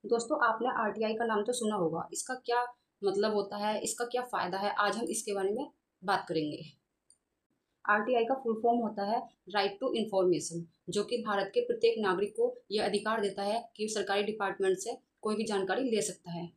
दोस्तों, आपने आरटीआई का नाम तो सुना होगा। इसका क्या मतलब होता है, इसका क्या फ़ायदा है, आज हम इसके बारे में बात करेंगे। आरटीआई का फुल फॉर्म होता है राइट टू इंफॉर्मेशन, जो कि भारत के प्रत्येक नागरिक को यह अधिकार देता है कि सरकारी डिपार्टमेंट से कोई भी जानकारी ले सकता है।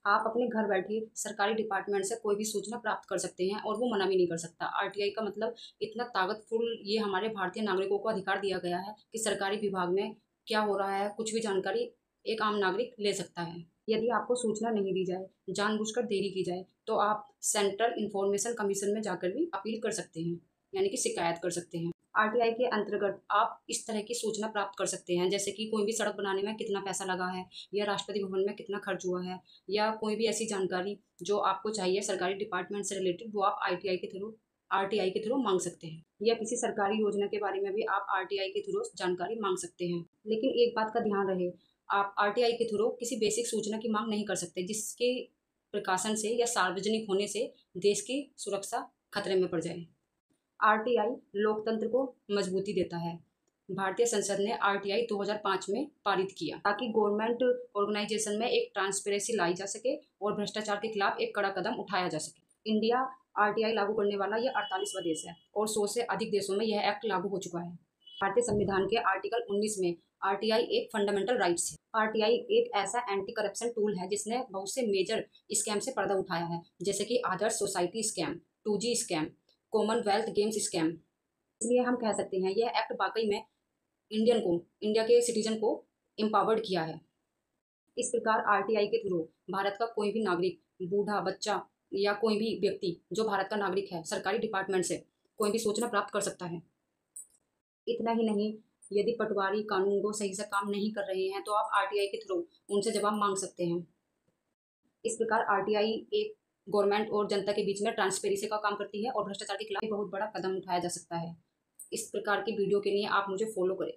आप अपने घर बैठे सरकारी डिपार्टमेंट से कोई भी सूचना प्राप्त कर सकते हैं और वो मना भी नहीं कर सकता। आरटीआई का मतलब इतना ताकतफुल ये हमारे भारतीय नागरिकों को अधिकार दिया गया है कि सरकारी विभाग में क्या हो रहा है, कुछ भी जानकारी एक आम नागरिक ले सकता है। यदि आपको सूचना नहीं दी जाए, जानबूझकर देरी की जाए, तो आप सेंट्रल इंफॉर्मेशन कमीशन में जाकर भी अपील कर सकते हैं, यानी कि शिकायत कर सकते हैं। आरटीआई के अंतर्गत आप इस तरह की सूचना प्राप्त कर सकते हैं, जैसे कि कोई भी सड़क बनाने में कितना पैसा लगा है, या राष्ट्रपति भवन में कितना खर्च हुआ है, या कोई भी ऐसी जानकारी जो आपको चाहिए सरकारी डिपार्टमेंट से रिलेटेड, वो आप आरटीआई के थ्रू मांग सकते हैं। या किसी सरकारी योजना के बारे में भी आप आरटीआई के थ्रू जानकारी मांग सकते हैं। लेकिन एक बात का ध्यान रहे, आप आरटीआई के थ्रू किसी बेसिक सूचना की मांग नहीं कर सकते जिसके प्रकाशन से या सार्वजनिक होने से देश की सुरक्षा खतरे में पड़ जाए। आरटीआई लोकतंत्र को मजबूती देता है। भारतीय संसद ने आरटीआई 2005 में पारित किया ताकि गवर्नमेंट ऑर्गेनाइजेशन में एक ट्रांसपेरेंसी लाई जा सके और भ्रष्टाचार के खिलाफ एक कड़ा कदम उठाया जा सके। इंडिया आरटीआई लागू करने वाला यह 48वां देश है और 100 से अधिक देशों में यह एक्ट लागू हो चुका है। भारतीय संविधान के आर्टिकल 19 में आरटीआई एक फंडामेंटल राइट्स है। आरटीआई एक ऐसा एंटी करप्शन टूल है जिसने बहुत से मेजर स्कैम से पर्दा उठाया है, जैसे कि Adarsh society scam, 2G scam, Commonwealth Games scam. इसलिए हम कह सकते हैं यह एक्ट वाकई में इंडिया के सिटीजन को एम्पावर्ड किया है। इस प्रकार आरटीआई के थ्रू भारत का कोई भी नागरिक, बूढ़ा, बच्चा या कोई भी व्यक्ति जो भारत का नागरिक है, सरकारी डिपार्टमेंट से कोई भी सूचना प्राप्त कर सकता है। इतना ही नहीं, यदि पटवारी कानून को सही से काम नहीं कर रहे हैं तो आप आरटीआई के थ्रू उनसे जवाब मांग सकते हैं। इस प्रकार आरटीआई एक गवर्नमेंट और जनता के बीच में ट्रांसपेरेंसी का काम करती है और भ्रष्टाचार के खिलाफ बहुत बड़ा कदम उठाया जा सकता है। इस प्रकार की वीडियो के लिए आप मुझे फॉलो करें।